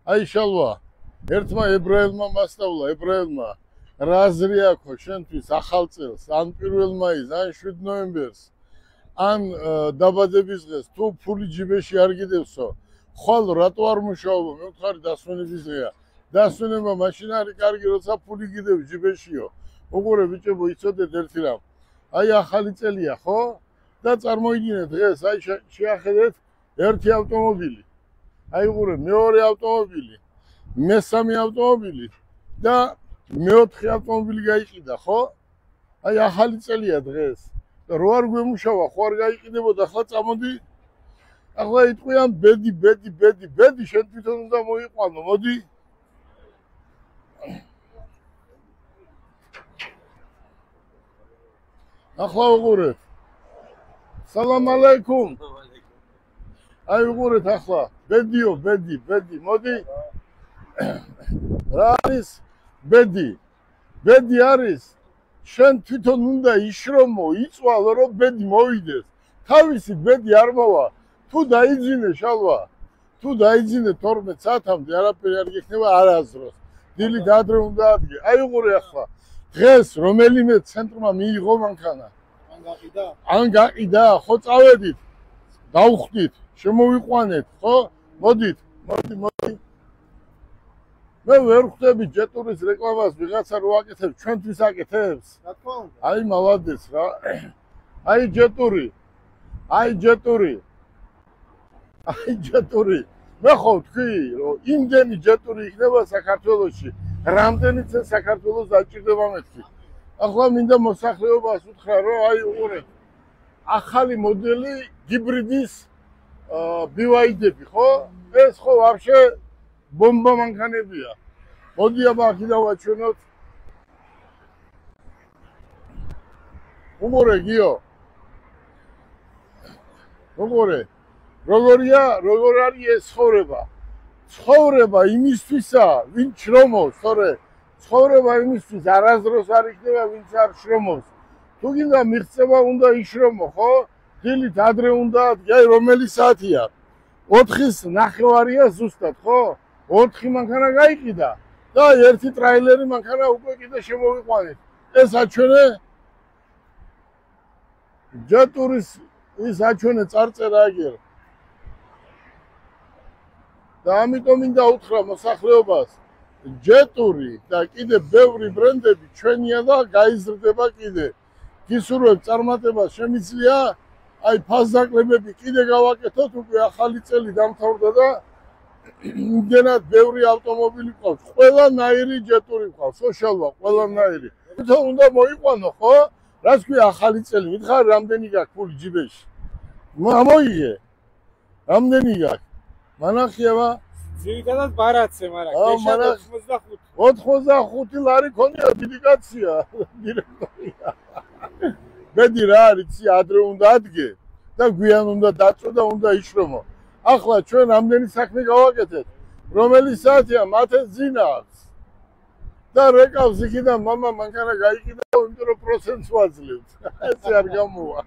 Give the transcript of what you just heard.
აი შალვა, ერთმა ებრაელმა მასწავლა, ებრაელმა რა აზრი აქვს შენთვის ახალ წელს, ან 1 მაისს, ან 7 ნოემბერს, ან დაბადების დღეს, თუ ფული ჯიბეში არ გიდევსო, ხვალ რატო არ მუშაობ? მე ვთქვი დასვენების დღეა. დასვენება მაშინ არის კარგი, როცა ფული გიდევს ჯიბეშიო. უყურე ბიჭებო, იცოდეთ ერთი რამ. აი ახალი წელია, ხო? და წარმოიდგინეთ დღეს, აი შეახედეთ ერთი ავტომობილი. აი უყურე მეორე ავტომობილი, მესამე ავტომობილი და მეოთხე ავტომობილი გაიყიდა, ხო? აი ახალი წელია დღეს. და რო არ გვემუშავა, ხო არ გაიყიდებოდა, ახლა წამოდი. ახლა იტყვიან ბედი, შენ თვითონ უნდა მოიყვანო, მოდი. ახლა უყურეთ. სალამ ალეიქუმ. აი უყურეთ ახლა, ბედიო, ბედი, მოდი. რა არის ბედი? ბედი არის შენ თვითონ უნდა იშრომო, იწვალო, რომ ბედი მოვიდეს. თავისი ბედი არ მოვა. თუ დაიძინე შალვა, თუ დაიძინე 12 საათამდე არაფერი არ გექნება არასდროს. დილით ადრე უნდა ადგე. აი უყურე ახლა. დღეს რომელიმე ცენტრმა მიიღო მანქანა. ან გაყიდა, ხო წავედით. დავხვდით, შემოვიყვანეთ, ხო? მოდით, მოდი. მე ვერ ხვდები ჯეტურის რეკლამას ვიღაცა რო აკეთებს, ჩვენთვის აკეთებს. რა თქმა უნდა. აი მალადეს რა. აი ჯეტური. მე ხო ვთქვი, რომ იმდენი ჯეტური იქნება საქართველოში, რამდენიც საქართველოს დაჭირდება მეთქი. ახლა მინდა მოსახლეობას უთხრა, რომ აი უყურეთ. ახალი მოდელი ჰიბრიდის BYD-ები, ხო? ეს ხო ვაფშე ბომბა მანქანებია. მოდი აბა აქედან ვაჩვენოთ. უყურე გიო. უყურე. როგორ არის ეს ცხოვრება? ცხოვრება იმისთვისა, ვინც შრომობს, თორე ცხოვრება იმისთვის არასდროს არ იქნება, ვინც არ შრომობს. თუ გინდა მიღწევა უნდა იშრომო, ხო? დილით ადრე უნდა ადგე, აი რომელი საათია? 4:09 ზუსტად, ხო? 4 მანქანა გაიყიდა და ერთი ტრაილერი მანქანა უკვე კიდე შემოვიყვანეთ. ეს აჩვენე ჯეტურის ის აჩვენე წარწერა აგერ. და ამიტომ მინდა უთხრა მოსახლეობას, ჯეტური და კიდე ბევრი ბრენდები ჩვენია და გაიზრდება კიდე. გისურვებ წარმატებას შემიძლია, აი ფასდაკლებები კიდე გავაკეთოთ, უკვე ახალი წელი დამთავრდა და იმდენად ბევრი ავტომობილი ყავს. ყველანაირი ჯეტური ყავს, შალვა, ყველანაირი. თვითონ უნდა მოიყვანო, ხო? რაც ქვია ახალი წელი, მითხარ რამდენი გაქვს ფული ჯიბეში? მოიგე. რამდენი გაქვს? მანახიავა? ძირითადად ბარათზე, მაგრამ გეშა 85. 85 ლარი ქონია, დიდი კაცია, დირექტორია. ბედი რა არის, ადრე უნდა ადგე და გვიან უნდა დაწვე და უნდა იშრომო. ახლა ჩვენ რამდენი საქმე გავაკეთეთ? რომელი საათია? მათეს ძინა აქვს. და რეკავს იქიდან მამა მანქანა გაიყიდა, იმიტომ რომ პროცენტს ვაძლევთ. ესე არ გამოვა.